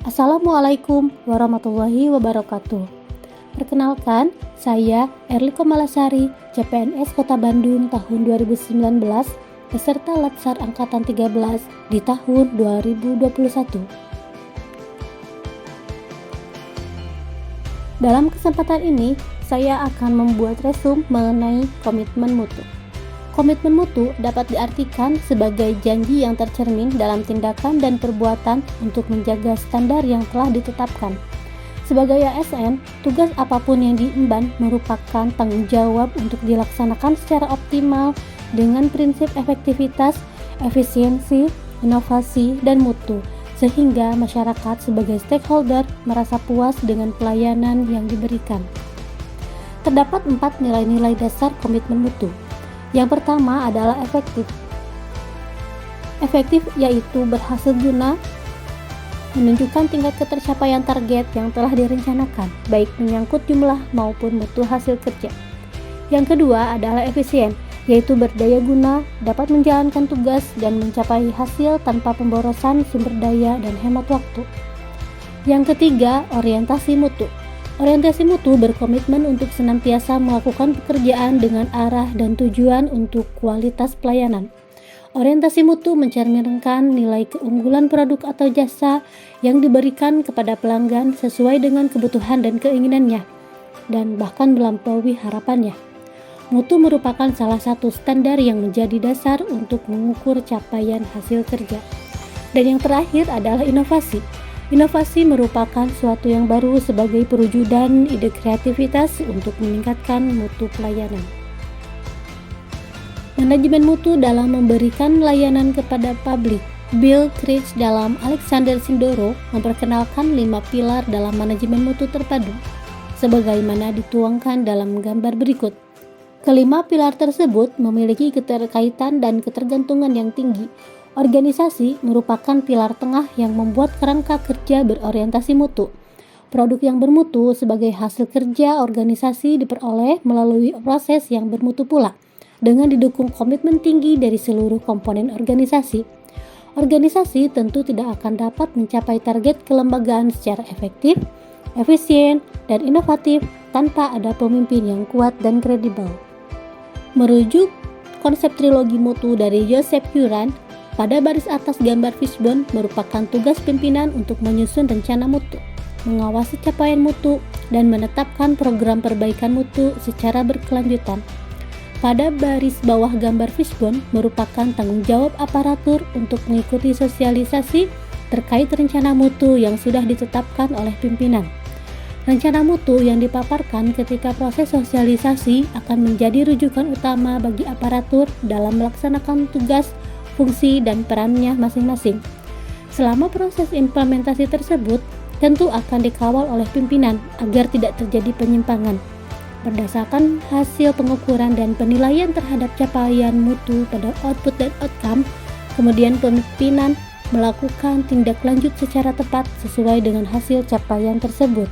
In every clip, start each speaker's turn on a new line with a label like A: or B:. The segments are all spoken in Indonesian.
A: Assalamualaikum warahmatullahi wabarakatuh. Perkenalkan, saya Erliko Malasari, CPNS Kota Bandung tahun 2019, peserta Latsar Angkatan 13 di tahun 2021. Dalam kesempatan ini, saya akan membuat resume mengenai komitmen mutu. Komitmen mutu dapat diartikan sebagai janji yang tercermin dalam tindakan dan perbuatan untuk menjaga standar yang telah ditetapkan. Sebagai ASN, tugas apapun yang diemban merupakan tanggung jawab untuk dilaksanakan secara optimal dengan prinsip efektivitas, efisiensi, inovasi, dan mutu, sehingga masyarakat sebagai stakeholder merasa puas dengan pelayanan yang diberikan. Terdapat 4 nilai-nilai dasar komitmen mutu. Yang pertama adalah efektif. Efektif yaitu berhasil guna, menunjukkan tingkat ketercapaian target yang telah direncanakan, baik menyangkut jumlah maupun mutu hasil kerja. Yang kedua adalah efisien, yaitu berdaya guna, dapat menjalankan tugas dan mencapai hasil tanpa pemborosan sumber daya dan hemat waktu. Yang ketiga, orientasi mutu. Orientasi mutu berkomitmen untuk senantiasa melakukan pekerjaan dengan arah dan tujuan untuk kualitas pelayanan. Orientasi mutu mencerminkan nilai keunggulan produk atau jasa yang diberikan kepada pelanggan sesuai dengan kebutuhan dan keinginannya, dan bahkan melampaui harapannya. Mutu merupakan salah satu standar yang menjadi dasar untuk mengukur capaian hasil kerja. Dan yang terakhir adalah inovasi. Inovasi merupakan suatu yang baru sebagai perwujudan ide kreativitas untuk meningkatkan mutu pelayanan. Manajemen mutu dalam memberikan layanan kepada publik. Bill Craig dalam Alexander Sindoro memperkenalkan 5 pilar dalam manajemen mutu terpadu, sebagaimana dituangkan dalam gambar berikut. Kelima pilar tersebut memiliki keterkaitan dan ketergantungan yang tinggi. Organisasi merupakan pilar tengah yang membuat kerangka kerja berorientasi mutu. Produk yang bermutu sebagai hasil kerja organisasi diperoleh melalui proses yang bermutu pula, dengan didukung komitmen tinggi dari seluruh komponen organisasi. Organisasi tentu tidak akan dapat mencapai target kelembagaan secara efektif, efisien, dan inovatif tanpa ada pemimpin yang kuat dan kredibel. Merujuk konsep trilogi mutu dari Joseph Juran, pada baris atas gambar fishbone merupakan tugas pimpinan untuk menyusun rencana mutu, mengawasi capaian mutu, dan menetapkan program perbaikan mutu secara berkelanjutan. Pada baris bawah gambar fishbone merupakan tanggung jawab aparatur untuk mengikuti sosialisasi terkait rencana mutu yang sudah ditetapkan oleh pimpinan. Rencana mutu yang dipaparkan ketika proses sosialisasi akan menjadi rujukan utama bagi aparatur dalam melaksanakan tugas, fungsi, dan perannya masing-masing. Selama proses implementasi tersebut, tentu akan dikawal oleh pimpinan agar tidak terjadi penyimpangan. Berdasarkan hasil pengukuran dan penilaian terhadap capaian mutu pada output dan outcome, kemudian pimpinan melakukan tindak lanjut secara tepat sesuai dengan hasil capaian tersebut.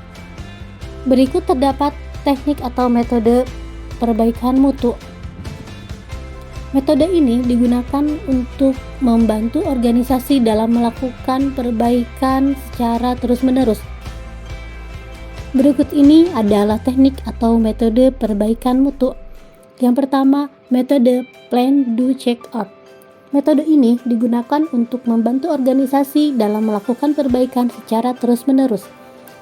A: Berikut terdapat teknik atau metode perbaikan mutu. Metode ini digunakan untuk membantu organisasi dalam melakukan perbaikan secara terus-menerus. Berikut ini adalah teknik atau metode perbaikan mutu. Yang pertama, metode Plan, Do, Check, Out. Metode ini digunakan untuk membantu organisasi dalam melakukan perbaikan secara terus-menerus.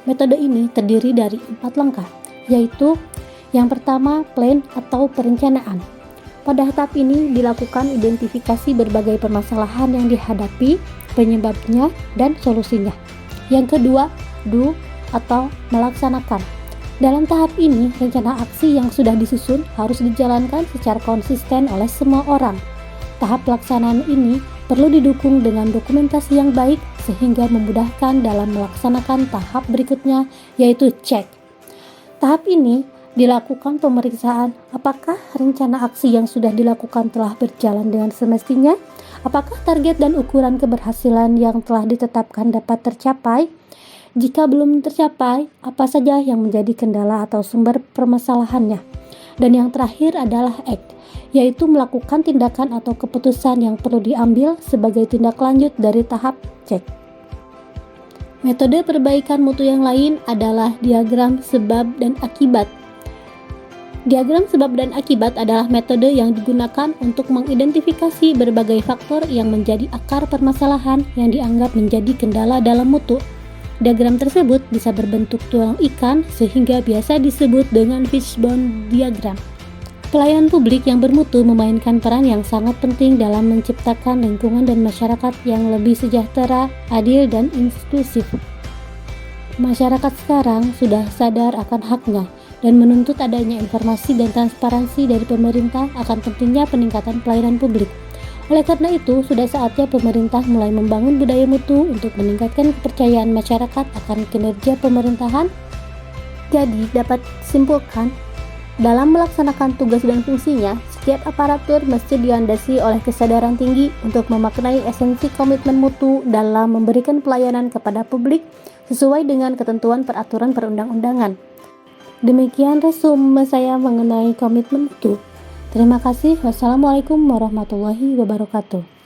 A: Metode ini terdiri dari 4 langkah, yaitu yang pertama, plan atau perencanaan. Pada tahap ini dilakukan identifikasi berbagai permasalahan yang dihadapi, penyebabnya, dan solusinya. Yang kedua, do atau melaksanakan. Dalam tahap ini, rencana aksi yang sudah disusun harus dijalankan secara konsisten oleh semua orang. Tahap pelaksanaan ini perlu didukung dengan dokumentasi yang baik sehingga memudahkan dalam melaksanakan tahap berikutnya, yaitu cek. Tahap ini dilakukan pemeriksaan apakah rencana aksi yang sudah dilakukan telah berjalan dengan semestinya, apakah target dan ukuran keberhasilan yang telah ditetapkan dapat tercapai. Jika belum tercapai, apa saja yang menjadi kendala atau sumber permasalahannya. Dan yang terakhir adalah act, yaitu melakukan tindakan atau keputusan yang perlu diambil sebagai tindak lanjut dari tahap cek. Metode perbaikan mutu yang lain adalah diagram sebab dan akibat. Diagram sebab dan akibat adalah metode yang digunakan untuk mengidentifikasi berbagai faktor yang menjadi akar permasalahan yang dianggap menjadi kendala dalam mutu. Diagram tersebut bisa berbentuk tulang ikan sehingga biasa disebut dengan fishbone diagram. Pelayanan publik yang bermutu memainkan peran yang sangat penting dalam menciptakan lingkungan dan masyarakat yang lebih sejahtera, adil, dan inklusif. Masyarakat sekarang sudah sadar akan haknya dan menuntut adanya informasi dan transparansi dari pemerintah akan pentingnya peningkatan pelayanan publik. Oleh karena itu, sudah saatnya pemerintah mulai membangun budaya mutu untuk meningkatkan kepercayaan masyarakat akan kinerja pemerintahan. Jadi, dapat disimpulkan, dalam melaksanakan tugas dan fungsinya, setiap aparatur mesti dilandasi oleh kesadaran tinggi untuk memaknai esensi komitmen mutu dalam memberikan pelayanan kepada publik sesuai dengan ketentuan peraturan perundang-undangan. Demikian resume saya mengenai komitmen mutu. Terima kasih. Wassalamualaikum warahmatullahi wabarakatuh.